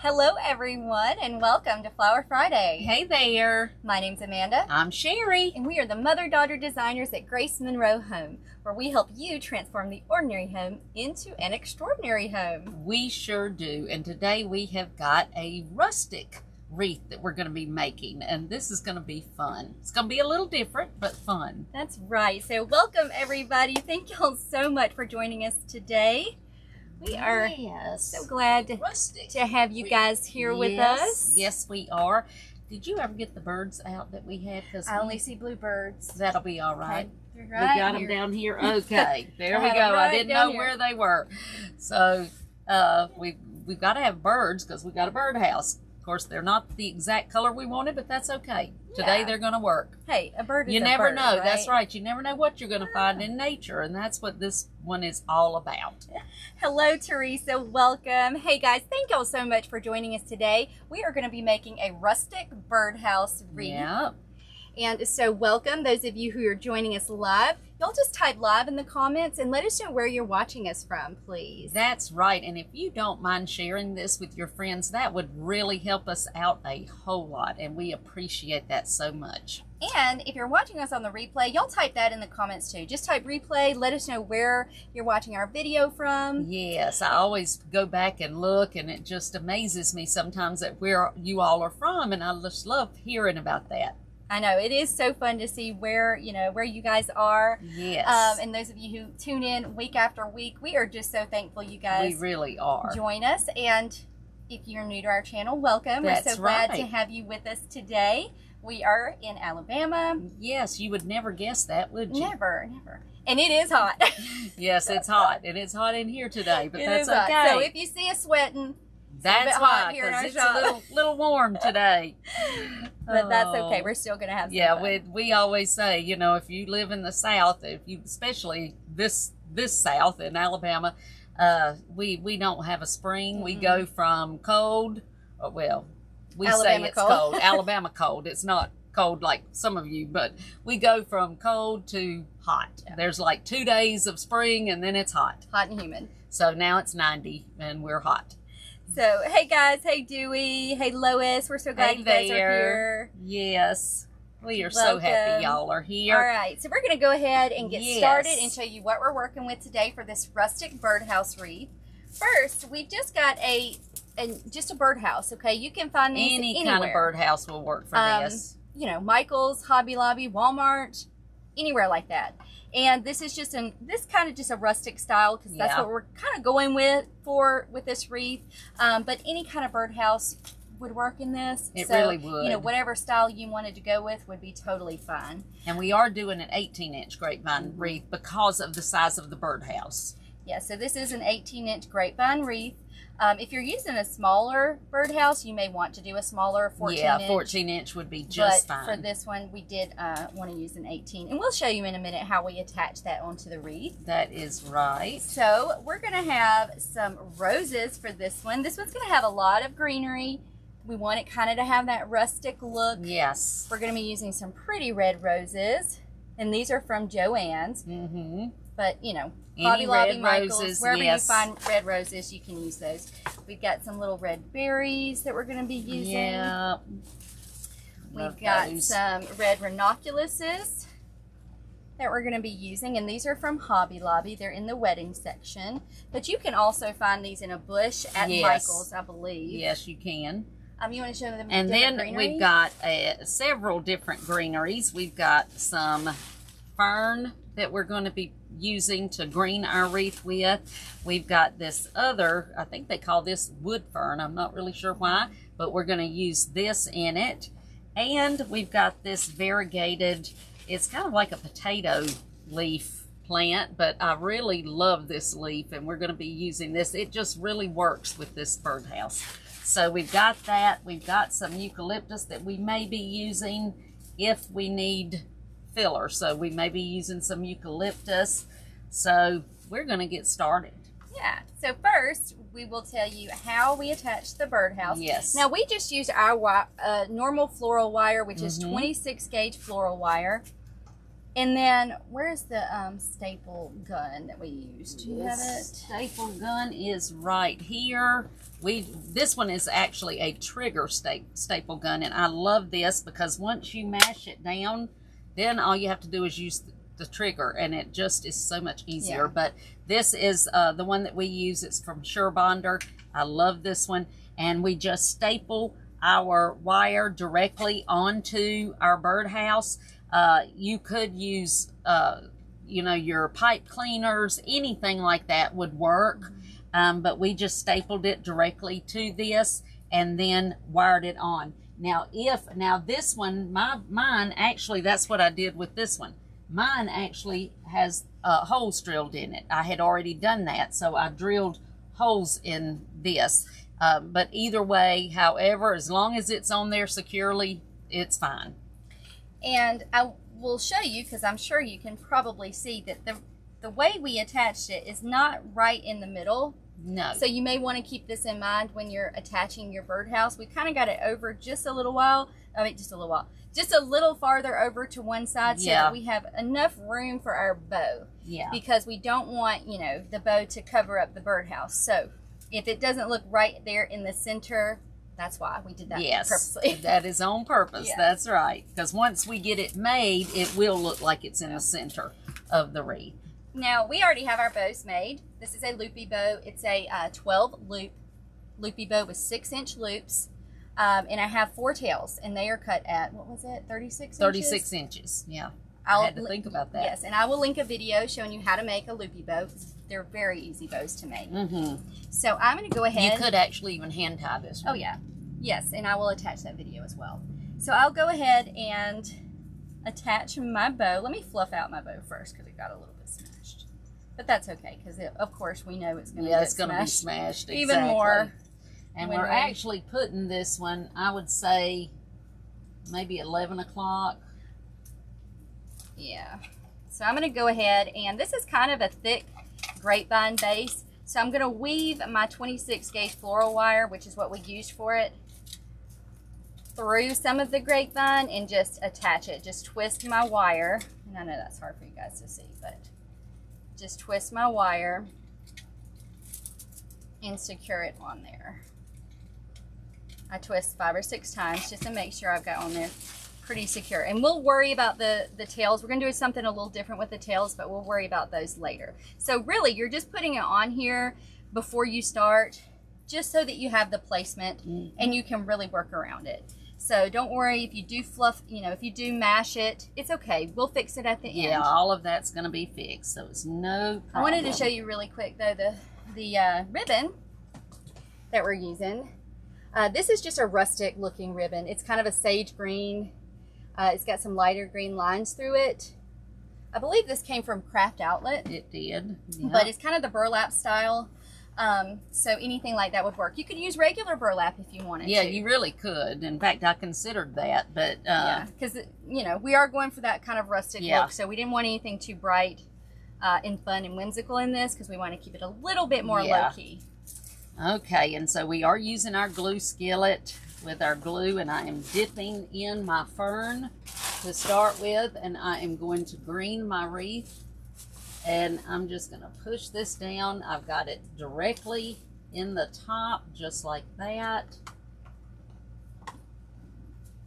Hello everyone and welcome to Flower Friday. Hey there. My name's Amanda. I'm Sherry. And we are the mother-daughter designers at Grace Monroe Home, where we help you transform the ordinary home into an extraordinary home. We sure do. And today we have got a rustic wreath that we're going to be making, and this is going to be fun. It's going to be a little different, but fun. That's right. So welcome everybody. Thank y'all so much for joining us today. We are so glad to have you guys here with us. Yes, we are. Did you ever get the birds out that we had? Because I only see bluebirds. That'll be all right. Okay. We got them down here. Okay, there we go. I didn't know where they were. So we've got to have birds because we got a birdhouse. Of course, they're not the exact color we wanted, but that's okay. Today they're going to work. Hey, a bird is You never know. Right? That's right. You never know what you're going to find in nature, and that's what this one is all about. Hello, Teresa. Welcome. Hey, guys. Thank y'all so much for joining us today. We are going to be making a rustic birdhouse wreath. Yeah. And so welcome those of you who are joining us live. Y'all just type live in the comments and let us know where you're watching us from, please. That's right. And if you don't mind sharing this with your friends, that would really help us out a whole lot. And we appreciate that so much. And if you're watching us on the replay, y'all type that in the comments too. Just type replay. Let us know where you're watching our video from. Yes, I always go back and look, and it just amazes me sometimes at where you all are from. And I just love hearing about that. I know, it is so fun to see where you guys are. Yes. And those of you who tune in week after week, we are just so thankful you guys we really are. Join us. And if you're new to our channel, welcome. That's We're so glad right. to have you with us today. We are in Alabama. Yes, you would never guess that, would you? Never. And it is hot. Yes, it's hot. And it's hot in here today, but that's hot. okay. So if you see us sweating, that's why, because it's a little warm today. But that's okay. We're still going to have some fun. We always say, if you live in the South, especially this South in Alabama, we don't have a spring. Mm-hmm. We go from cold, we say it's cold. Alabama cold. It's not cold like some of you, but we go from cold to hot. Yeah. There's like 2 days of spring, and then it's hot. Hot and humid. So now it's 90, and we're hot. So, hey guys, hey Dewey, hey Lois, we're so glad you guys are here. Yes, we are so happy y'all are here. All right, so we're going to go ahead and get started and show you what we're working with today for this rustic birdhouse wreath. First, we've just got just a birdhouse, okay? You can find these any kind of birdhouse will work for this. Michael's, Hobby Lobby, Walmart, anywhere like that. And this is just kind of a rustic style because that's what we're kind of going with this wreath. But any kind of birdhouse would work in this. It really would. Whatever style you wanted to go with would be totally fine. And we are doing an 18-inch grapevine wreath because of the size of the birdhouse. Yeah, so this is an 18-inch grapevine wreath. If you're using a smaller birdhouse, you may want to do a smaller 14-inch. Yeah, 14-inch would be just fine. For this one, we did want to use an 18. And we'll show you in a minute how we attach that onto the wreath. That is right. So we're going to have some roses for this one. This one's going to have a lot of greenery. We want it kind of to have that rustic look. Yes. We're going to be using some pretty red roses. And these are from Joann's. Mm-hmm. But, Hobby Lobby, Michael's, wherever you find red roses, you can use those. We've got some little red berries that we're going to be using. Yeah. We've got some red ranunculuses that we're going to be using, and these are from Hobby Lobby. They're in the wedding section. But you can also find these in a bush at Michael's, I believe. Yes, you can. You want to show them? And then we've got several different greeneries. We've got some fern that we're going to be using to green our wreath with. We've got this other, I think they call this wood fern. I'm not really sure why, but we're going to use this in it. And we've got this variegated, it's kind of like a potato leaf plant, but I really love this leaf, and we're going to be using this. It just really works with this birdhouse. So we've got that. We've got some eucalyptus that we may be using if we need filler. So we may be using some eucalyptus. So we're going to get started. Yeah. So first, we will tell you how we attach the birdhouse. Yes. Now, we just used our normal floral wire, which is 26 gauge floral wire. And then where's the staple gun that we used? Do you have it? Staple gun is right here. This one is actually a trigger staple gun, and I love this because once you mash it down, then all you have to do is use the trigger, and it just is so much easier. Yeah. But this is the one that we use. It's from Bonder. I love this one, and we just staple our wire directly onto our birdhouse. You could use, you know, your pipe cleaners, anything like that would work. But we just stapled it directly to this and then wired it on. Now, this one, mine actually, that's what I did with this one. Mine actually has holes drilled in it. I had already done that, so I drilled holes in this. But either way, however, as long as it's on there securely, it's fine. And I will show you, because I'm sure you can probably see that the way we attached it is not right in the middle. No. So you may want to keep this in mind when you're attaching your birdhouse. We kind of got it over just a little while. I mean, just a little while. Just a little farther over to one side so that we have enough room for our bow. Yeah. Because we don't want, you know, the bow to cover up the birdhouse. So if it doesn't look right there in the center, that's why we did that purposely. That is on purpose. Yeah. That's right. Because once we get it made, it will look like it's in the center of the wreath. Now, we already have our bows made. This is a loopy bow. It's a 12 loopy bow with 6-inch loops. And I have 4 tails, and they are cut at, what was it, 36 inches? 36 inches, yeah. I had to think about that. Yes, and I will link a video showing you how to make a loopy bow. They're very easy bows to make. Mm-hmm. So I'm going to go ahead. You could actually even hand tie this one. Oh, yeah. Yes, and I will attach that video as well. So I'll go ahead and attach my bow. Let me fluff out my bow first because it got a little bit smashed. But that's okay because, of course, we know it's going to get smashed. Yeah, it's going to be smashed, exactly. Even more. And we're actually putting this one, I would say, maybe 11 o'clock. Yeah. So I'm going to go ahead, and this is kind of a thick grapevine base. So I'm going to weave my 26 gauge floral wire, which is what we used for it, through some of the grapevine and just attach it. Just twist my wire. And I know that's hard for you guys to see, but just twist my wire and secure it on there. I twist 5 or 6 times just to make sure I've got on there pretty secure. And we'll worry about the tails. We're going to do something a little different with the tails, but we'll worry about those later. So really, you're just putting it on here before you start, just so that you have the placement and you can really work around it. So don't worry if you do fluff, you know, if you do mash it, it's okay. We'll fix it at the end. Yeah, all of that's going to be fixed, so it's no problem. I wanted to show you really quick, though, the ribbon that we're using. This is just a rustic looking ribbon. It's kind of a sage green. It's got some lighter green lines through it. I believe this came from Craft Outlet. It did. Yep. But it's kind of the burlap style. So anything like that would work. You could use regular burlap if you wanted to. Yeah, you really could. In fact, I considered that, but yeah, because you know, we are going for that kind of rustic look, so we didn't want anything too bright and fun and whimsical in this because we want to keep it a little bit more low-key. Okay, and so we are using our glue skillet with our glue, and I am dipping in my fern to start with, and I am going to green my wreath, and I'm just going to push this down. I've got it directly in the top, just like that,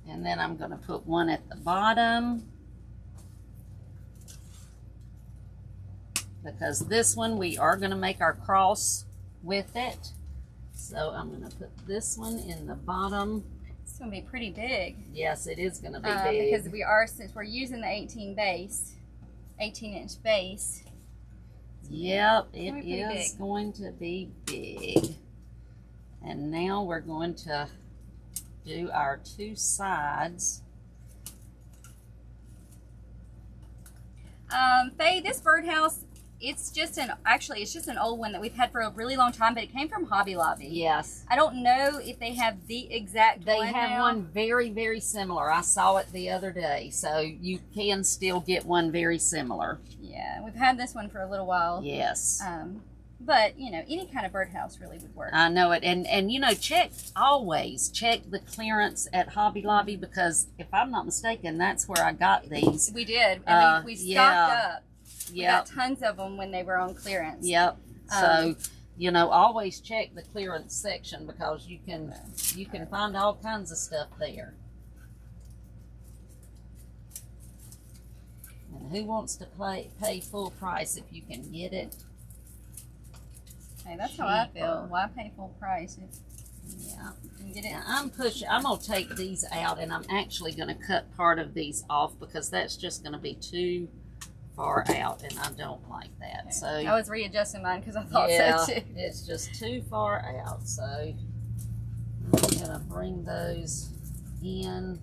and then I'm going to put one at the bottom, because this one we are going to make our cross with it. So I'm going to put this one in the bottom. It's going to be pretty big. Yes, it is going to be big. Because since we're using the 18-inch base. Yep, it is going to be big. And now we're going to do our 2 sides. Faye, this birdhouse, it's just an old one that we've had for a really long time, but it came from Hobby Lobby. Yes. I don't know if they have the exact one. They have one very, very similar. I saw it the other day, so you can still get one very similar. Yeah, we've had this one for a little while. Yes. But, you know, any kind of birdhouse really would work. I know it. And you know, always check the clearance at Hobby Lobby, because if I'm not mistaken, that's where I got these. We did. And we stocked up. We Yeah. got tons of them when they were on clearance. Yep. So, you know, always check the clearance section, because you can find all kinds of stuff there. And who wants to pay full price if you can get it? Hey, that's how I feel. Why pay full price if Yeah. you can get it? Now, I'm going to take these out, and I'm actually going to cut part of these off, because that's just going to be too far out, and I don't like that. Okay. So I was readjusting mine because I thought so too. It's just too far out. So I'm going to bring those in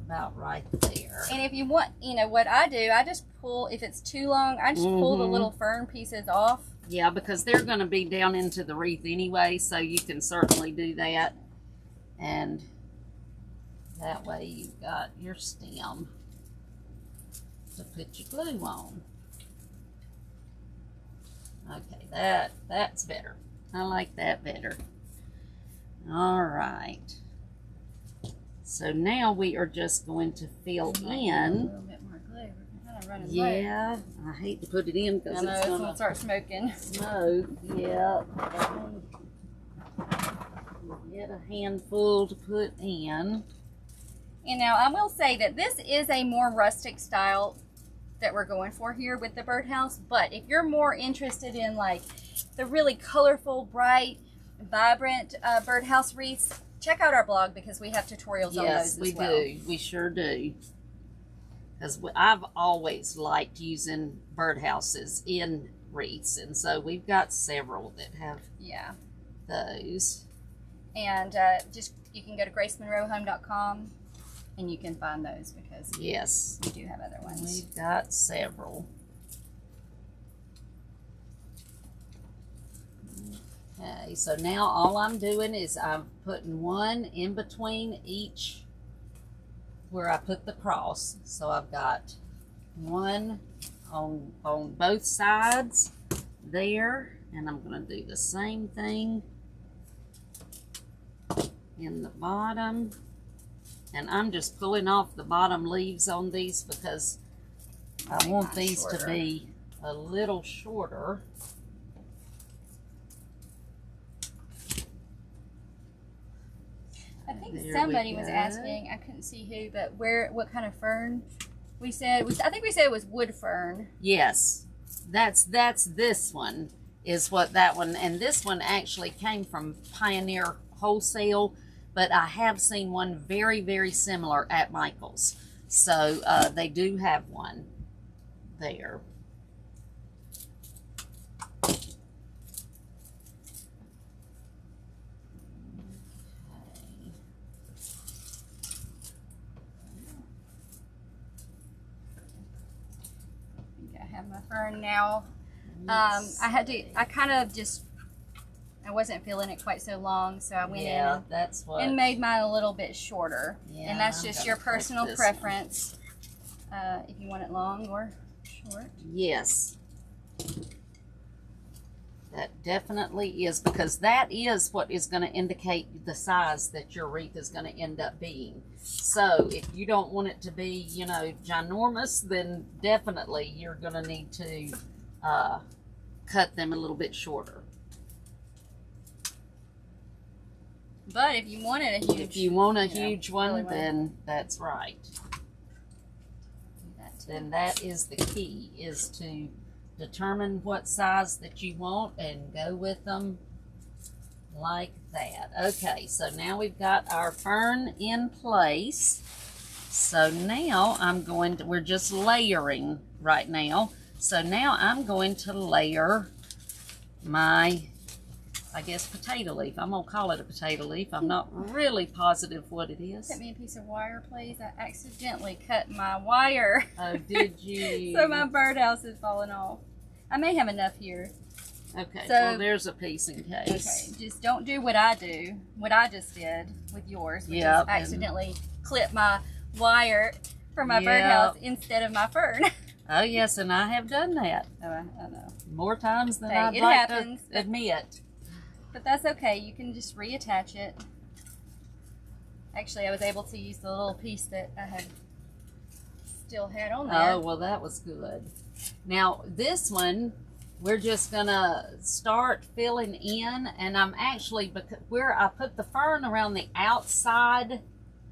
about right there. And if you want, you know, what I do, I just pull, if it's too long, I just pull the little fern pieces off. Yeah, because they're going to be down into the wreath anyway, so you can certainly do that. And that way you've got your stem to put your glue on. Okay, that's better. I like that better. All right. So now we are just going to fill in. A little bit more glue. We're kind of running low. Yeah, I hate to put it in because it's going to start smoking. smoke. Yeah. Get a handful to put in. And now I will say that this is a more rustic style that we're going for here with the birdhouse. But if you're more interested in like the really colorful, bright, vibrant birdhouse wreaths, check out our blog, because we have tutorials on those as well. Yes, we do. We sure do. Because I've always liked using birdhouses in wreaths, and so we've got several that have those. And just you can go to gracemonroehome.com and you can find those, because we do have other ones. We've got several. Okay, so now all I'm doing is I'm putting one in between each where I put the cross. So I've got one on both sides there, and I'm going to do the same thing in the bottom. And I'm just pulling off the bottom leaves on these because I want these to be a little shorter. I think somebody was asking, I couldn't see who, but what kind of fern we said. I think we said it was wood fern. Yes, that's this one is what that one, and this one actually came from Pioneer Wholesale, but I have seen one very, very similar at Michael's. So they do have one there. My fern now. I wasn't feeling it quite so long, so I went in and made mine a little bit shorter. Yeah, and that's just your personal preference, if you want it long or short. Yes, that definitely is, because that is what is going to indicate the size that your wreath is going to end up being. So if you don't want it to be, you know, ginormous, then definitely you're going to need to cut them a little bit shorter. But if you wanted a huge, huge one, then that's right. Then that is the key, is to determine what size that you want and go with them like that. Okay, so now we've got our fern in place. So now we're just layering right now. So now I'm going to layer my, I guess, potato leaf. I'm going to call it a potato leaf. I'm not really positive what it is. Cut me a piece of wire, please. I accidentally cut my wire. Oh, did you? So my birdhouse is falling off. I may have enough here. Okay, so, well, there's a piece in case. Okay, just don't do what I just did with yours, which is accidentally clip my wire for my birdhouse instead of my fern. Oh, yes, and I have done that. Oh, I know. More times than Hey, I'd it like happens, to admit. But that's okay. You can just reattach it. Actually, I was able to use the little piece that I had still had on there. Oh, well, that was good. Now, this one, we're just going to start filling in, and I'm actually, where I put the fern around the outside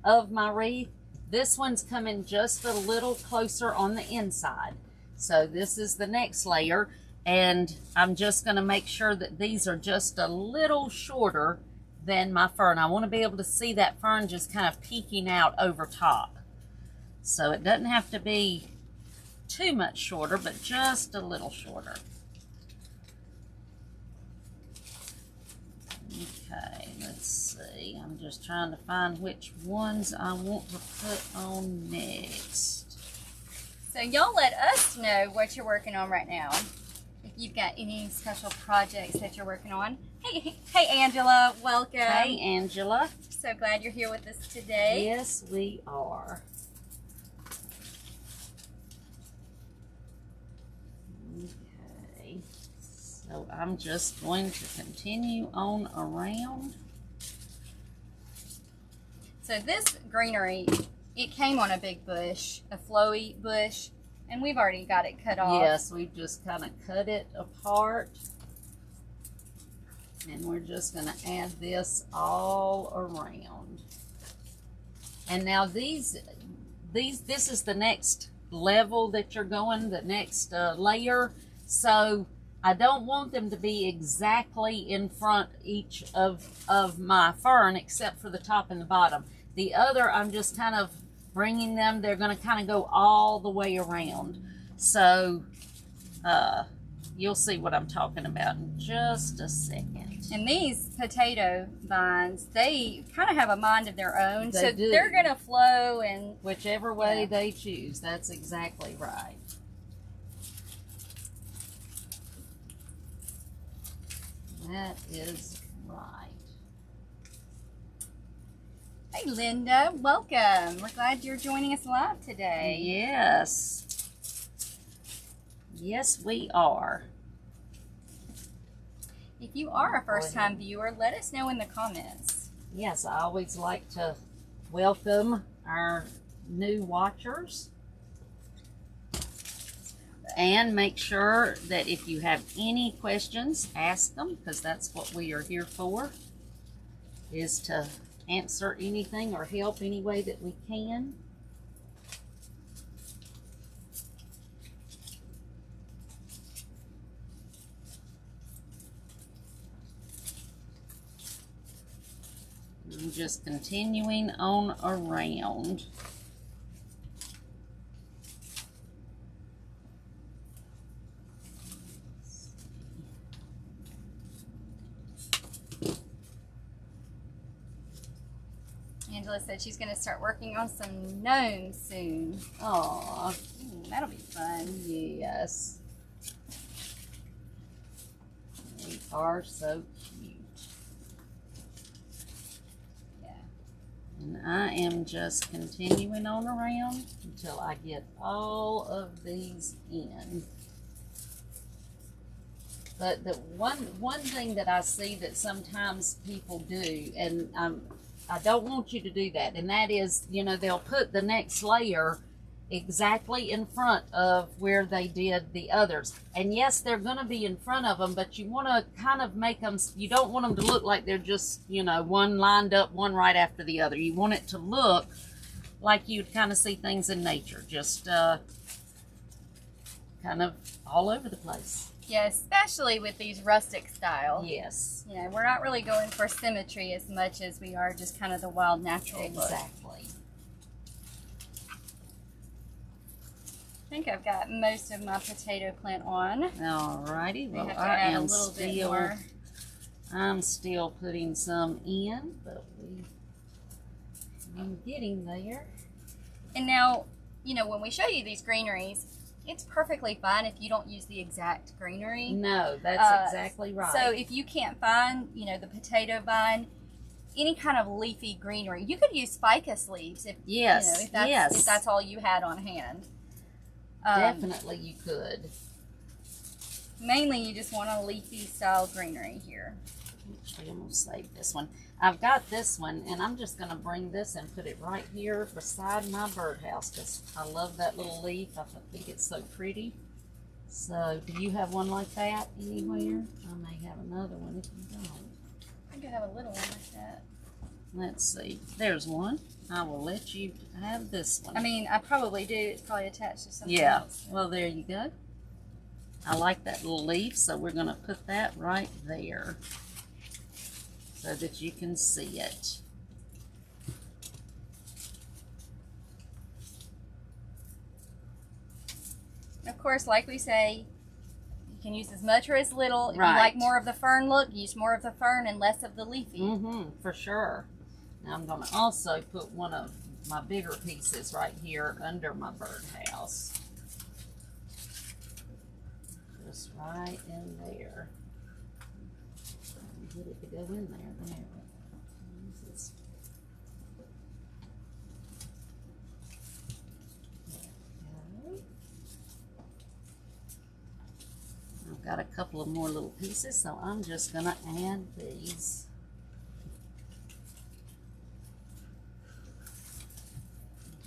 of my wreath, this one's coming just a little closer on the inside. So this is the next layer, and I'm just going to make sure that these are just a little shorter than my fern. I want to be able to see that fern just kind of peeking out over top. So it doesn't have to be too much shorter, but just a little shorter. Okay, let's see. I'm just trying to find which ones I want to put on next. So y'all let us know what you're working on right now. If you've got any special projects that you're working on. Hey Angela, welcome. Hey Angela. So glad you're here with us today. Yes, we are. Okay, so I'm just going to continue on around. So this greenery, it came on a big bush, a flowy bush, and we've already got it cut off. Yes, we've just kind of cut it apart. And we're just going to add this all around. And now this is the next level that you're going, the next layer. So I don't want them to be exactly in front each of my fern, except for the top and the bottom. The other, I'm just kind of bringing them, they're going to kind of go all the way around. So you'll see what I'm talking about in just a second. And these potato vines, they kind of have a mind of their own. They do. They're going to flow and whichever way they choose. That's exactly right. That is right. Hey Linda, welcome. We're glad you're joining us live today. Yes. Yes, we are. If you are a first-time viewer, let us know in the comments. Yes, I always like to welcome our new watchers. And make sure that if you have any questions, ask them, because that's what we are here for, is to answer anything or help any way that we can. I'm just continuing on around. Angela said she's going to start working on some gnomes soon. Aw, that'll be fun. yes. They are so cute. Yeah. And I am just continuing on around until I get all of these in. But the one thing that I see that sometimes people do, and I don't want you to do that, and that is, you know, they'll put the next layer exactly in front of where they did the others. And yes, they're going to be in front of them, but you want to kind of make them, you don't want them to look like they're just, you know, one lined up, one right after the other. You want it to look like you'd kind of see things in nature, just kind of all over the place. Yeah, especially with these rustic style. Yes. You know, we're not really going for symmetry as much as we are just kind of the wild natural look. Exactly. I think I've got most of my potato plant on. Alrighty. Well, have to I add am a little bit still, more. I'm still putting some in, but I'm getting there. And now, you know, when we show you these greeneries, it's perfectly fine if you don't use the exact greenery. No, that's exactly right. So if you can't find, you know, the potato vine, any kind of leafy greenery, you could use ficus leaves if, yes, you know, if that's all you had on hand. Definitely you could. Mainly you just want a leafy style greenery here. Actually, I'm going to save this one. I've got this one, and I'm just going to bring this and put it right here beside my birdhouse because I love that little leaf. I think it's so pretty. So, do you have one like that anywhere? I may have another one if you don't. I could have a little one like that. Let's see. There's one. I will let you have this one. I mean, I probably do. It's probably attached to something Yeah. else. Well, there you go. I like that little leaf, so we're going to put that right there so that you can see it. Of course, like we say, you can use as much or as little. If Right. you like more of the fern look, use more of the fern and less of the leafy. For sure. Now I'm going to also put one of my bigger pieces right here under my birdhouse. Just right in there. Get it to go in there. There. I've got a couple of more little pieces, so I'm just going to add these.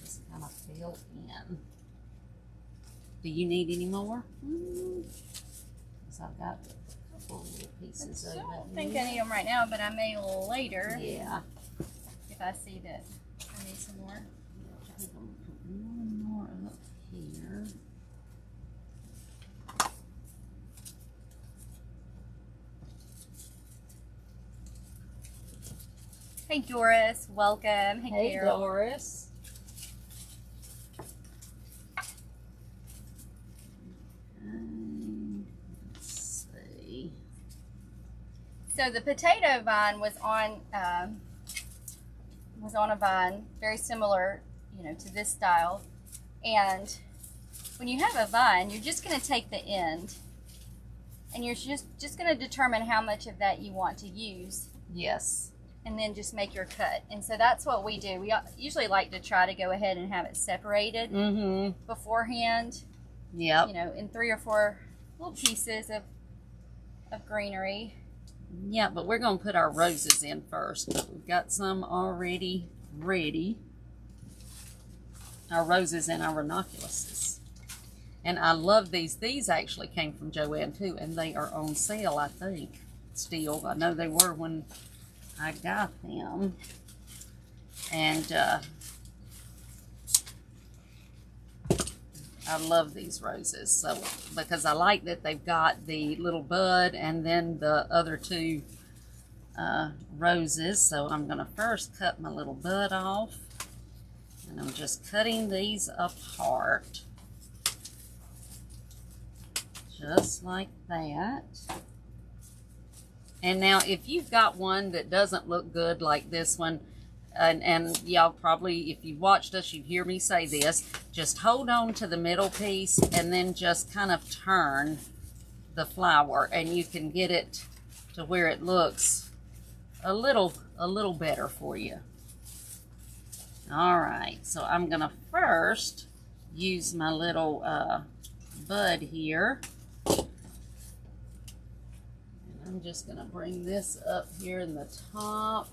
Just kind of fill in. Do you need any more? Because I've got a couple of little pieces over here. I don't think I need them right now, but I may later. Yeah. If I see that I need some more. I think I'm going to put one more up here. Hey Doris, welcome. Hey Carol. Doris. Let's see. So the potato vine was on a vine very similar, to this style. And when you have a vine, you're just going to take the end, and you're just going to determine how much of that you want to use. Yes. And then just make your cut. And so that's what we do. We usually like to try to go ahead and have it separated beforehand. Yep. In 3 or 4 little pieces of greenery. Yeah, but we're going to put our roses in first. We've got some already ready. Our roses and our ranunculuses. And I love these. These actually came from Joanne too, and they are on sale, I think, still. I know they were when I got them. And I love these roses, so because I like that they've got the little bud and then the other 2 roses. So I'm going to first cut my little bud off, and I'm just cutting these apart just like that. And now if you've got one that doesn't look good like this one, and y'all probably, if you watched us, you'd hear me say this, just hold on to the middle piece and then just kind of turn the flower, and you can get it to where it looks a little better for you. All right, so I'm gonna first use my little bud here. I'm just going to bring this up here in the top.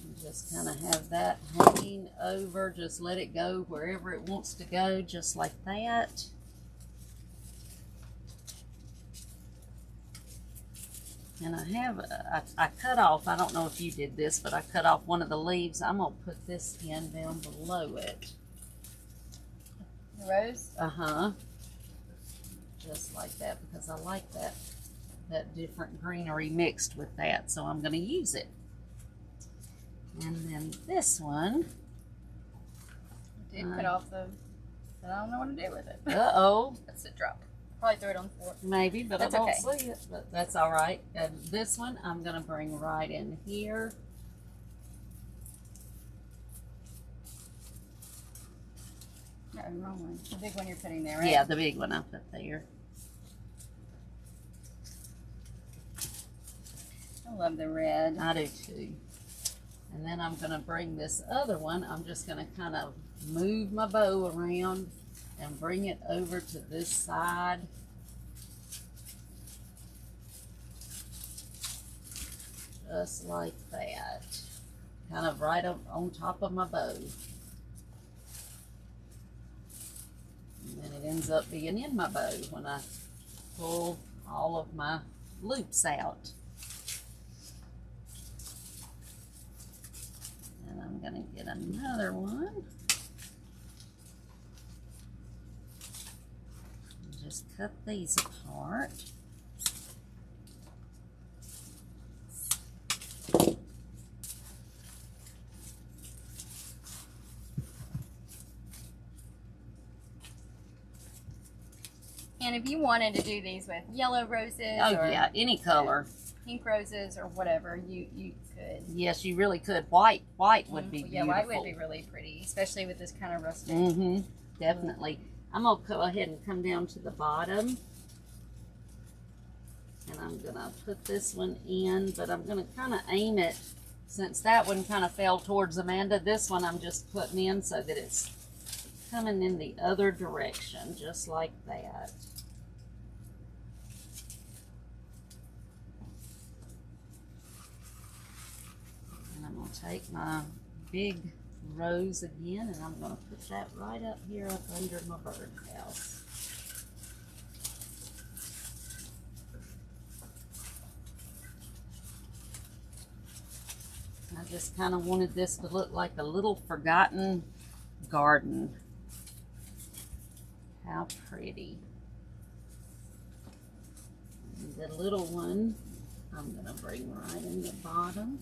And just kind of have that hanging over. Just let it go wherever it wants to go, just like that. And I cut off, I don't know if you did this, but I cut off one of the leaves. I'm going to put this in down below it. Rose? Just like that, because I like that different greenery mixed with that, so I'm going to use it. And then this one, I did cut off the, but I don't know what to do with it. Uh-oh. That's a drop. Probably throw it on the floor. Maybe, but that's I don't okay. see it, but that's all right. And this one I'm going to bring right in here. No, wrong one. The big one you're putting there, right? Yeah, the big one I put there. I love the red. I do too. And then I'm going to bring this other one. I'm just going to kind of move my bow around and bring it over to this side. Just like that. Kind of right up on top of my bow. And then it ends up being in my bow when I pull all of my loops out. And I'm going to get another one. Just cut these apart. And if you wanted to do these with yellow roses, oh or yeah, any color, pink roses or whatever, you could. Yes, you really could. White would be beautiful. Yeah, white would be really pretty, especially with this kind of rustic. Definitely. I'm gonna go ahead and come down to the bottom, and I'm gonna put this one in, but I'm gonna kind of aim it, since that one kind of fell towards Amanda. This one I'm just putting in so that it's coming in the other direction, just like that. And I'm going to take my big rose again, and I'm going to put that right up here up under my birdhouse. I just kind of wanted this to look like a little forgotten garden. How pretty. And the little one I'm going to bring right in the bottom.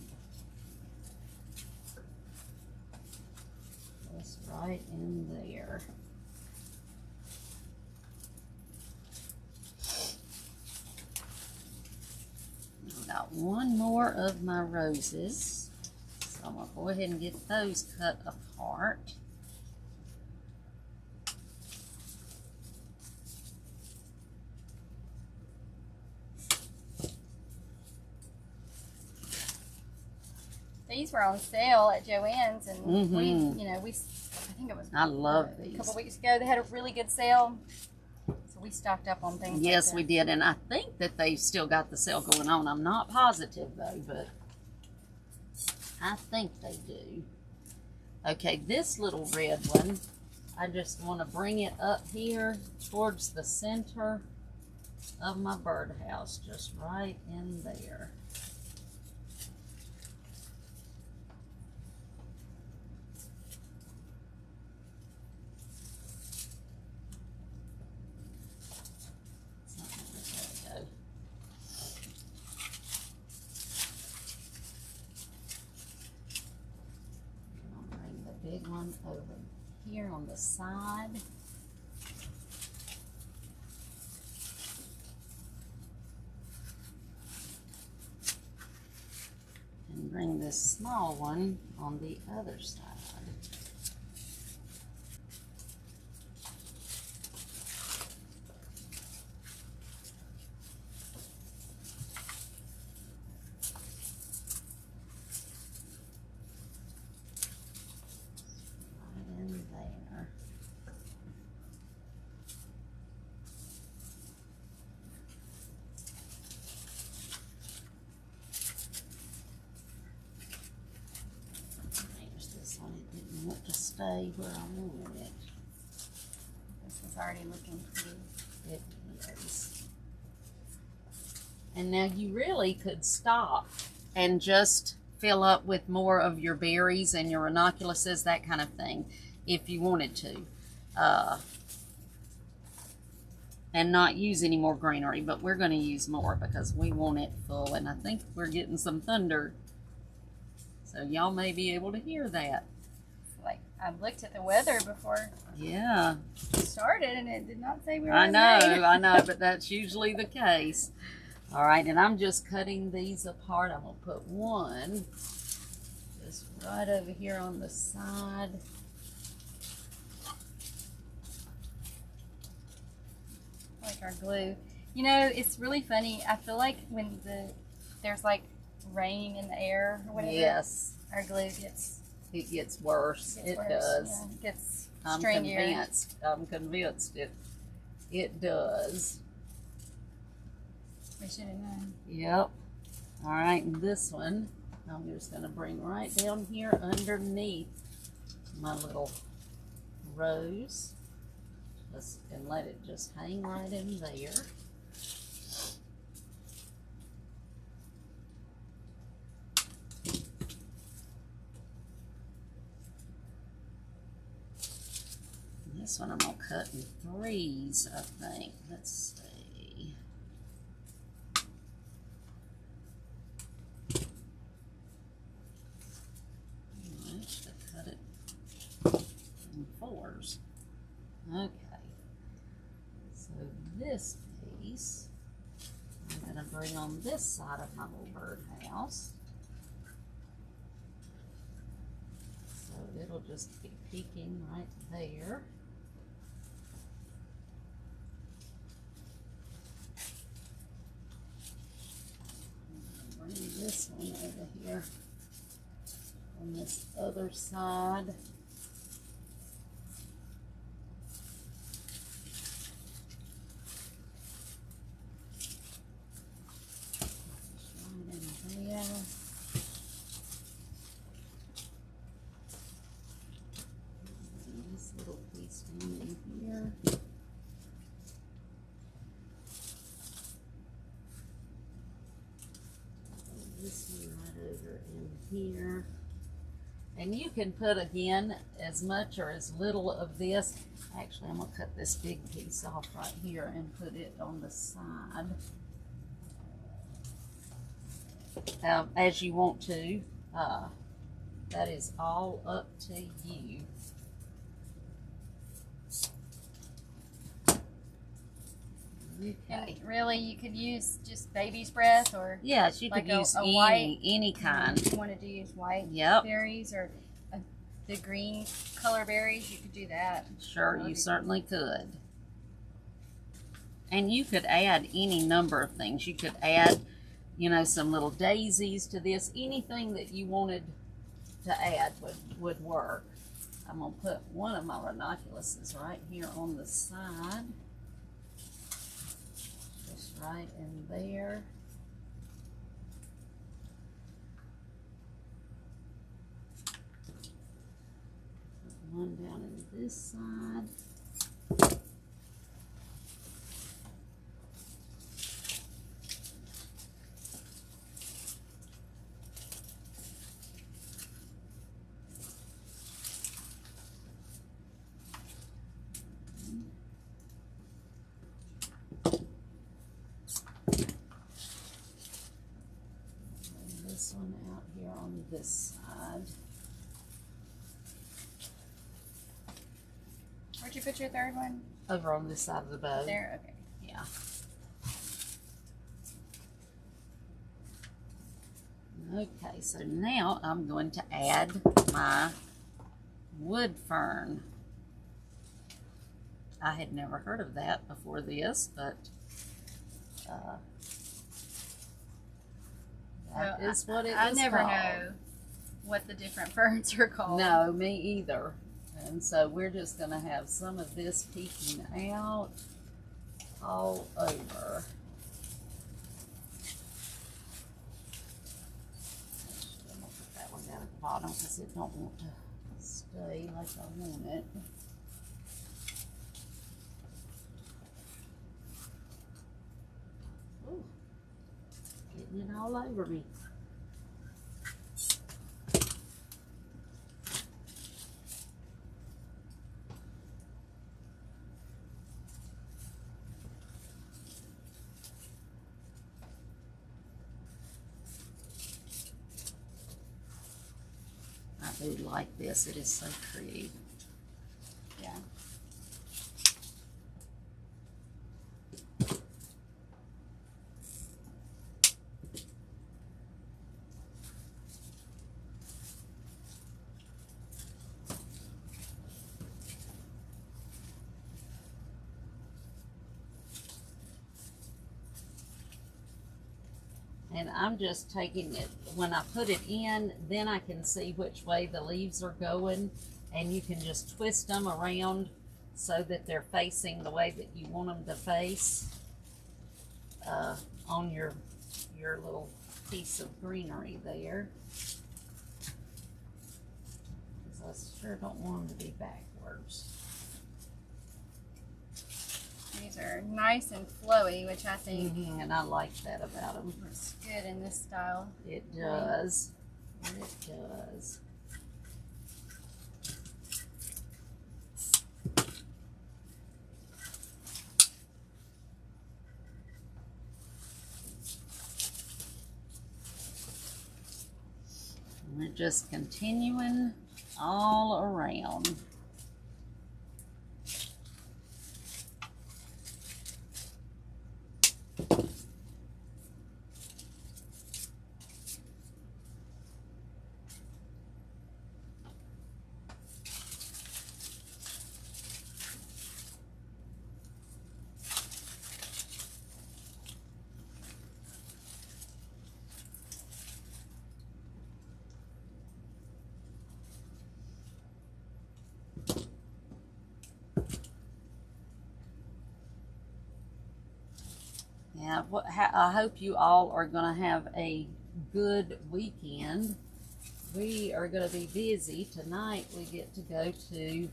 Just right in there. I've got one more of my roses. So I'm going to go ahead and get those cut apart. These were on sale at Joann's, and I think it was. I love these. A couple weeks ago, they had a really good sale, so we stocked up on things. Yes, we did, and I think that they've still got the sale going on. I'm not positive though, but I think they do. Okay, this little red one, I just want to bring it up here towards the center of my birdhouse, just right in there. Big one over here on the side. And bring this small one on the other side. Stay where I wanted it. This is already looking pretty. It is. And now you really could stop and just fill up with more of your berries and your ranunculuses, that kind of thing, if you wanted to. And not use any more greenery, but we're going to use more because we want it full. And I think we're getting some thunder. So y'all may be able to hear that. Like, I looked at the weather before we started, and it did not say we were I know, but that's usually the case. All right, and I'm just cutting these apart. I'm going to put one just right over here on the side. Like our glue. You know, it's really funny. I feel like when there's like rain in the air or whatever. Yes. our glue gets worse. It does. Yeah, it gets I'm stringier. convinced it does. We should have known. Yep. All right, and this one I'm just going to bring right down here underneath my little rose, and let it just hang right in there. This one I'm going to cut in threes, I think. Let's see. I should cut it in fours. Okay. So this piece, I'm going to bring on this side of my little birdhouse. So it'll just be peeking right there. Bring this one over here on this other side. Right in there. This little piece down in here. This one right over in here. And you can put, again, as much or as little of this. Actually, I'm going to cut this big piece off right here and put it on the side. As you want to. That is all up to you. Okay. And really, you could use just baby's breath, or Yes, you like could use a white, any kind. If you wanted to use white Yep. berries or the green color berries, you could do that. Sure, you certainly could. And you could add any number of things. You could add, you know, some little daisies to this. Anything that you wanted to add would work. I'm going to put one of my ranunculuses right here on the side. Just right in there. Put one down in this side. This one out here on this side. Where'd you put your third one? Over on this side of the bow. There, okay. Yeah. Okay, so now I'm going to add my wood fern. I had never heard of that before this, but that is what it is I never called. know what the different ferns are called. No, me either. And so we're just going to have some of this peeking out all over. I'm going to put that one down at the bottom because it don't want to stay like I want it. Ooh, getting it all over me. I do like this. It is so pretty. Yeah. And I'm just taking it, when I put it in, then I can see which way the leaves are going, and you can just twist them around so that they're facing the way that you want them to face on your little piece of greenery there. Because I sure don't want them to be backwards. These are nice and flowy, which I think and I like that about them. looks good in this style. It does. It does. And we're just continuing all around. Yeah, I hope you all are going to have a good weekend. We are going to be busy. Tonight we get to go to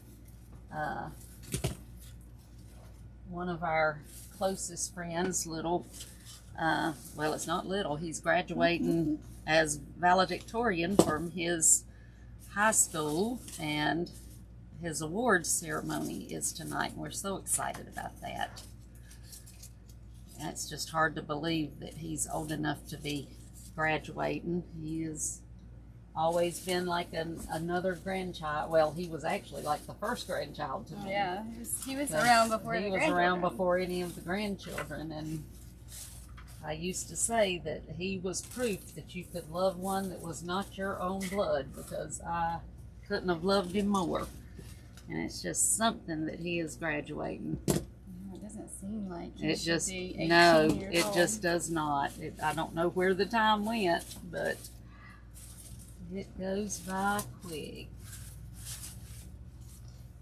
one of our closest friends, little, well, it's not little, he's graduating as valedictorian from his high school, and his awards ceremony is tonight, and we're so excited about that. And it's just hard to believe that he's old enough to be graduating. He has always been like another grandchild. Well, he was actually like the first grandchild to me. Yeah, he was around before he was around before any of the grandchildren, and I used to say that he was proof that you could love one that was not your own blood, because I couldn't have loved him more. And it's just something that he is graduating. It doesn't seem like it just be 18 no, years it old. just does not. I don't know where the time went, but it goes by quick.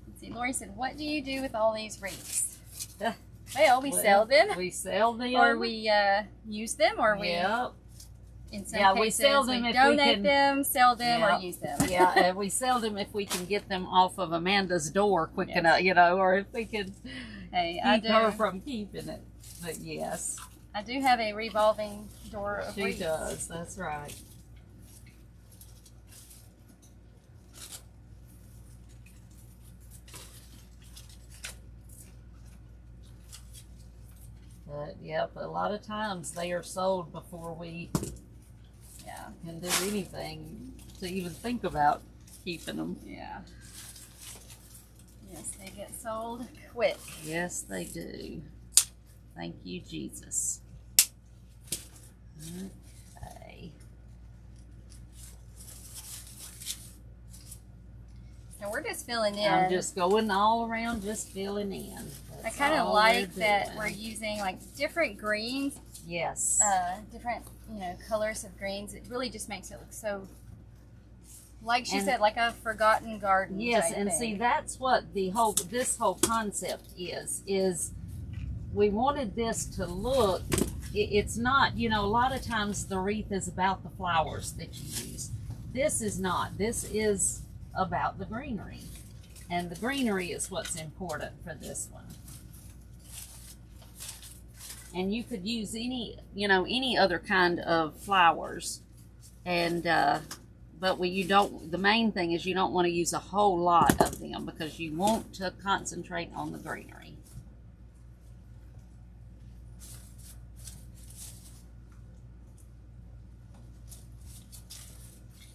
Let's see, Lori said, "What do you do with all these wreaths?" Well, we sell them. We sell them, or we use them, or we. Yep. In some Yeah, cases, we sell them if donate we can, them, sell them, yeah, or use them. Yeah, we sell them if we can get them off of Amanda's door quick enough, you know, or if we could keep her from keeping it. But yes, I do have a revolving door of she wreaths. does. That's right. But yep, a lot of times they are sold before we can do anything to even think about keeping them. Yeah. Yes, they get sold quick. Yes, they do. Thank you, Jesus. Okay. So we're just filling in. I'm just going all around, just filling in. I kind of like that we're using like different greens. Yes. Different, colors of greens. It really just makes it look so, like she said, like a forgotten garden. Yes, and see, that's what this whole concept is we wanted this to look, it's not, a lot of times the wreath is about the flowers that you use. This is not. This is about the greenery. And the greenery is what's important for this one. And you could use any other kind of flowers, and but the main thing is you don't want to use a whole lot of them, because you want to concentrate on the greenery.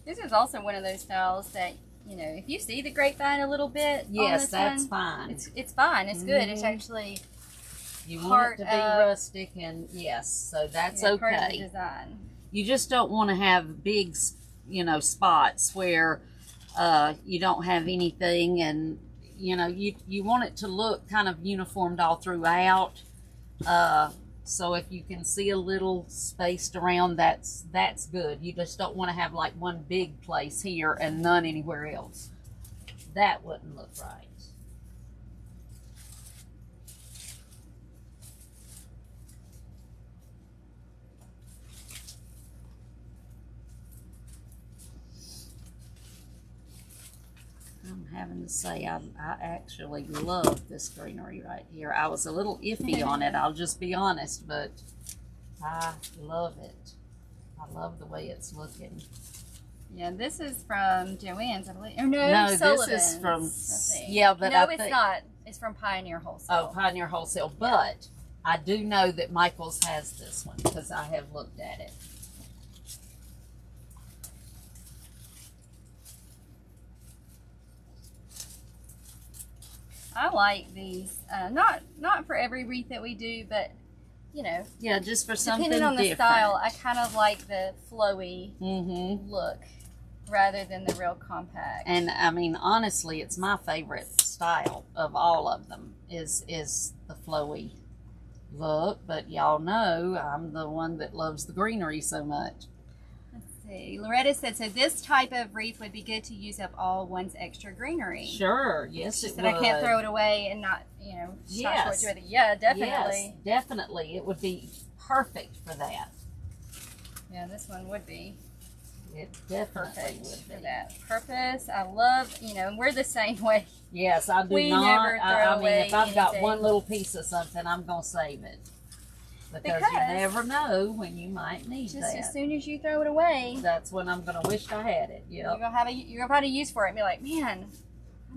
This is also one of those styles that, if you see the grapevine a little bit, yes, that's fine. It's fine. It's good. It's actually. You want it to be rustic, and yes, so that's okay. Part of the design. You just don't want to have big, spots where you don't have anything, and you want it to look kind of uniformed all throughout, So if you can see a little spaced around, that's good. You just don't want to have like one big place here and none anywhere else. That wouldn't look right. I'm having to say, I actually love this greenery right here. I was a little iffy on it, I'll just be honest, but I love it. I love the way it's looking. Yeah, this is from Joann's, I believe. Or no, No, Sullivan's. this is from, yeah, but no, it's not. It's from Pioneer Wholesale. Oh, Pioneer Wholesale, but I do know that Michael's has this one because I have looked at it. I like these. Not for every wreath that we do, but you know. Yeah, just for something depending on the different. style, I kind of like the flowy Mm-hmm. look rather than the real compact. And I mean, honestly, it's my favorite style of all of them is the flowy look. But y'all know I'm the one that loves the greenery so much. Loretta said, so this type of wreath would be good to use up all one's extra greenery. Sure, yes, She it said would. I can't throw it away and not, you know, Yes. not short with it. Yeah, definitely. Yes, definitely. It would be perfect for that. Yeah, this one would be It definitely perfect would for be. that purpose. I love, you know, and we're the same way. Yes, I do We not. never throw I mean, away if I've got anything. one little piece of something, I'm going to save it. Because you never know when you might need Just that. as soon as you throw it away, That's when I'm going to wish I had it. you're Yep. gonna find a use for it and be like, man,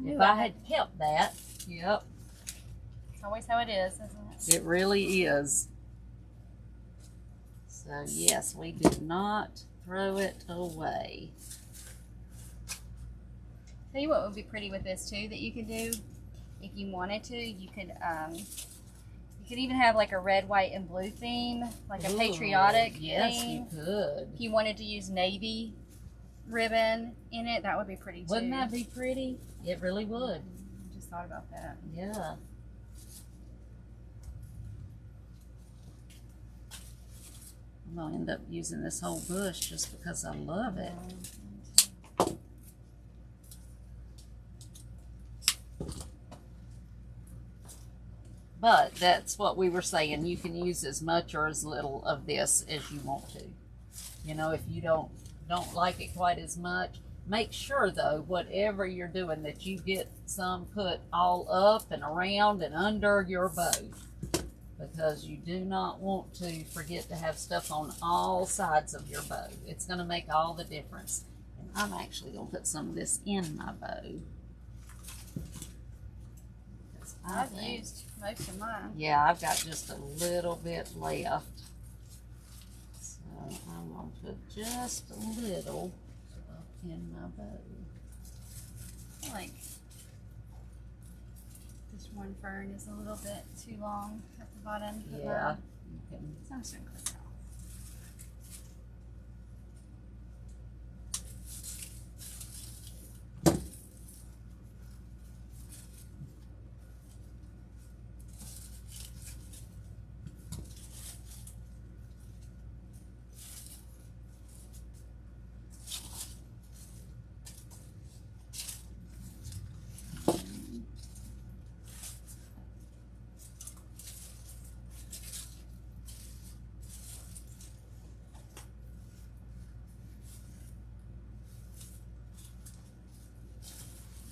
If I had kept that, yep, It's always how it is, isn't it? it really is. So yes, we do not throw it away. Tell you what would be pretty with this too that you could do, if you wanted to, you could even have like a red, white, and blue theme, like a Ooh, patriotic yes, theme. you could. If you wanted to use navy ribbon in it, that would be pretty too. Wouldn't that be pretty? It really would. I just thought about that. Yeah. I'm gonna end up using this whole bush just because I love it. But that's what we were saying. You can use as much or as little of this as you want to. You know, if you don't like it quite as much, make sure though, whatever you're doing, that you get some put all up and around and under your bow. Because you do not want to forget to have stuff on all sides of your bow. It's going to make all the difference. And I'm actually going to put some of this in my bow. I've used most of mine. Yeah, I've got just a little bit left. So I'm going to put just a little up in my bow. I like this one fern is a little bit too long at the bottom. Yeah. You can, So I'm just gonna clip it off.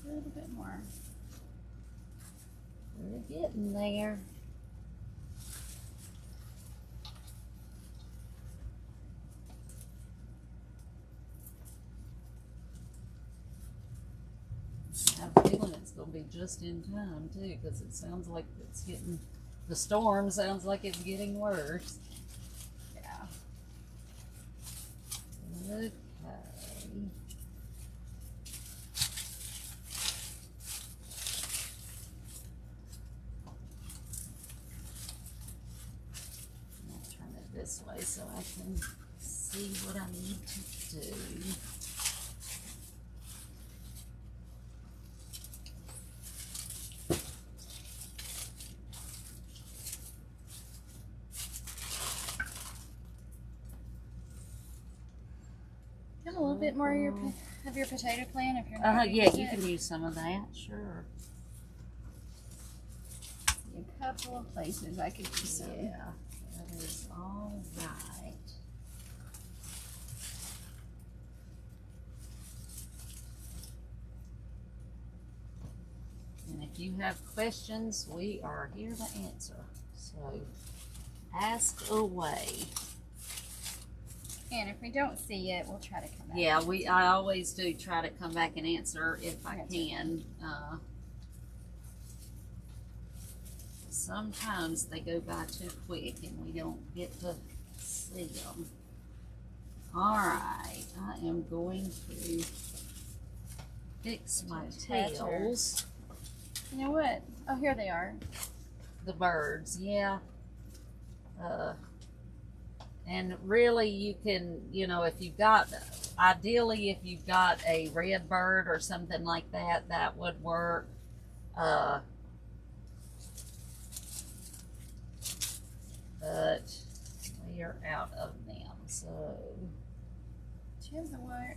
A little bit more. we're getting there. I have a feeling it's going to be just in time too, because it sounds like it's getting, the storm sounds like it's getting worse. Yeah. Okay. I'll turn it this way so I can see what I need to do. Have a little bit more of your potato plant if you're not. Yeah, you can use some of that. Sure. A couple of places I could use some. Yeah, that is all right. And if you have questions, we are here to answer. So ask away. And if we don't see it, we'll try to come back. Yeah, I always do try to come back and answer if I can. Sometimes they go by too quick and we don't get to see them. All right, I am going to fix my tails. You know what? Oh, here they are. The birds, yeah. And really you can, you know, if you've got, ideally if you've got a red bird or something like that, that would work. But we are out of them, so. Do you have some wire?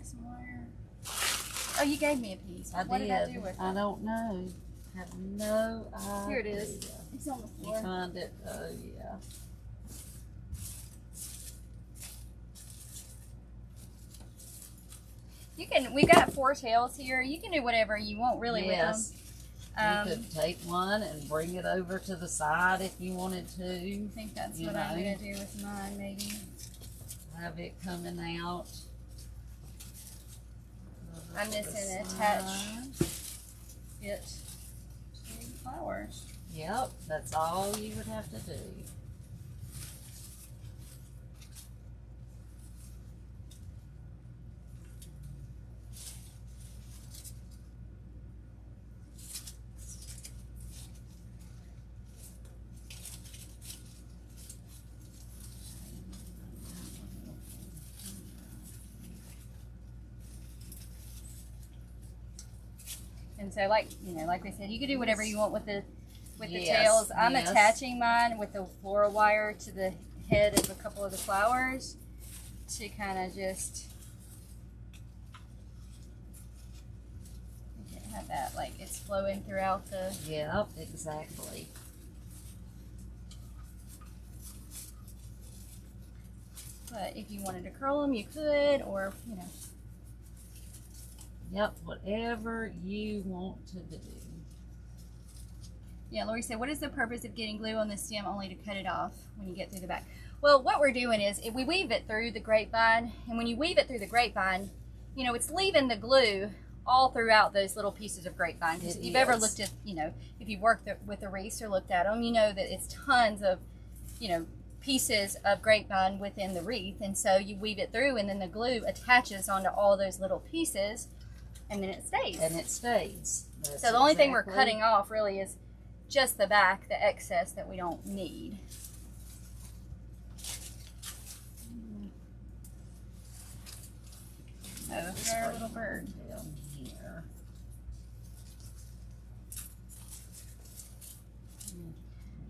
Oh, you gave me a piece. What did I do with it? I don't know. I have no idea. Here it is. It's on the floor. You find it? Oh, yeah. We've got 4 tails here. You can do whatever you want really with them. You could take one and bring it over to the side if you wanted to. I think that's what I'm going to do with mine, maybe. Have it coming out. I'm just going to attach it to the flowers. Yep, that's all you would have to do. And so, like we said, you can do whatever you want with the tails. I'm attaching mine with the floral wire to the head of a couple of the flowers to kind of just have that, like it's flowing throughout the. Yep, exactly. But if you wanted to curl them, you could, or you know. Yep, whatever you want to do. Yeah, Lori said, what is the purpose of getting glue on the stem only to cut it off when you get through the back? Well, what we're doing is, if we weave it through the grapevine, and when you weave it through the grapevine, you know, it's leaving the glue all throughout those little pieces of grapevine. Because if you've ever looked at, you know, if you've worked with the wreaths or looked at them, you know that it's tons of, you know, pieces of grapevine within the wreath. And so you weave it through, and then the glue attaches onto all those little pieces. And then it stays. And it stays. That's so the only thing we're cutting off really is just the back, the excess that we don't need. Oh, there's our little bird. Down here. I'm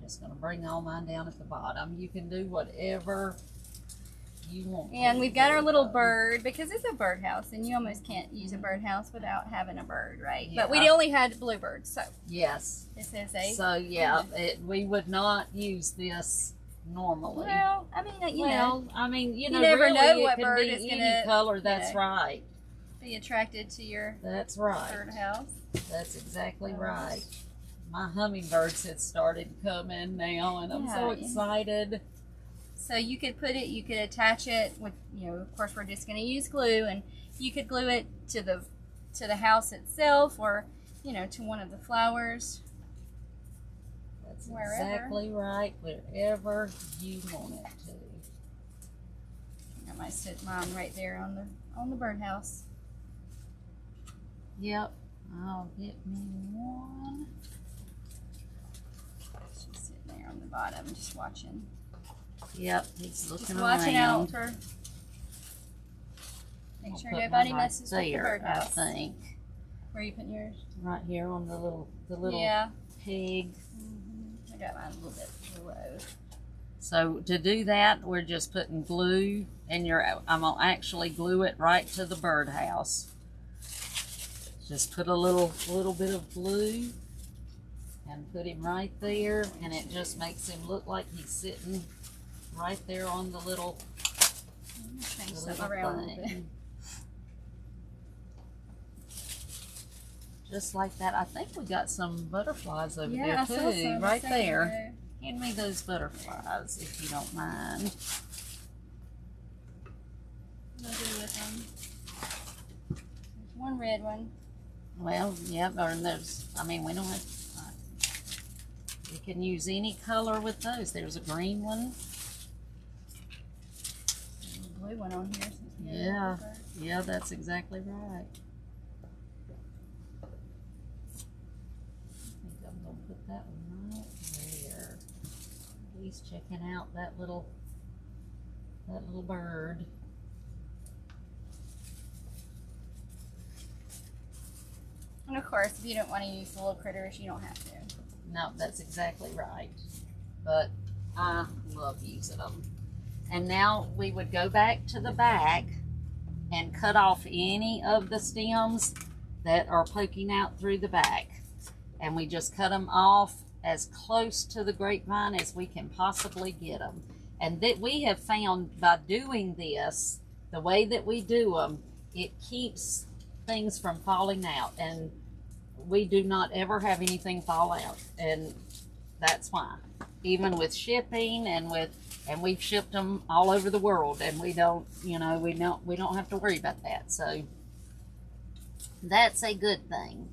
just going to bring all mine down at the bottom. You can do whatever you want. And we've got our little bird, because it's a birdhouse, and you almost can't use a birdhouse without having a bird, right? Yeah. But we only had bluebirds, so. Yes. This is a. So, yeah, we would not use this normally. Well, I mean, you know. I mean, you know, never really, know what it can bird be is any gonna, color. That's right. Be attracted to your. That's right. Birdhouse. That's exactly right. My hummingbirds had started coming now, and I'm so excited. So you could put it, you could attach it with, you know, of course we're just going to use glue, and you could glue it to the house itself, or, you know, to one of the flowers. That's exactly right, wherever you want it to. I might sit mine right there on the birdhouse. Yep, I'll get me one. She's sitting there on the bottom, just watching. Yep, he's looking just watching around. Out for. Make sure nobody messes with the birdhouse. I think. Where are you putting yours? Right here on the little pig. I got mine a little bit below. So to do that, we're just putting glue and I'm gonna actually glue it right to the birdhouse. Just put a little bit of glue and put him right there, and it just makes him look like he's sitting right there on the little, change something around a little bit. Just like that. I think we got some butterflies over there too, right there. Hand me those butterflies if you don't mind. What do with them? There's one red one. Well, yeah, or there's, I mean, we don't have, you can use any color with those. There's a green one. There's a blue one on here. Yeah, yeah, that's exactly right. I think I'm going to put that one right there. He's checking out that little bird. And of course, if you don't want to use the little critters, you don't have to. No, that's exactly right. But I love using them. And now we would go back to the back and cut off any of the stems that are poking out through the back. And we just cut them off as close to the grapevine as we can possibly get them. And that we have found by doing this, the way that we do them, it keeps things from falling out, and we do not ever have anything fall out, and that's why. Even with shipping and we've shipped them all over the world, and we don't, you know, we don't have to worry about that. So that's a good thing.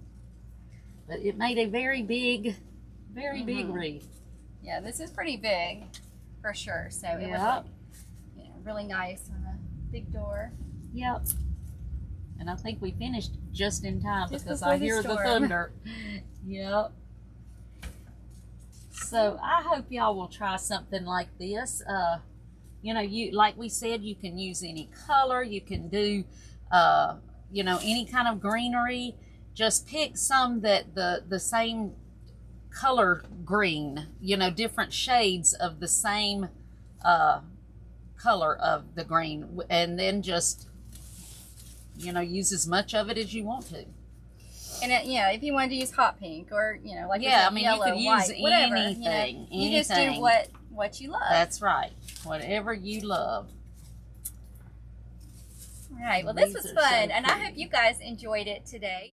But it made a very big wreath. Yeah, this is pretty big for sure. So it was like, you know, really nice on a big door. Yep. And I think we finished just in time just because I hear the thunder. Yep. So I hope y'all will try something like this. You know, like we said, you can use any color. You can do, you know, any kind of greenery. Just pick some that the same color green, you know, different shades of the same color of the green, and then just, you know, use as much of it as you want to. And it, yeah, if you wanted to use hot pink or, you know, like I mean, yellow, you could white, use whatever, anything. You know, you just do what you love. That's right. Whatever you love. All right. Well, this was fun, and I hope you guys enjoyed it today.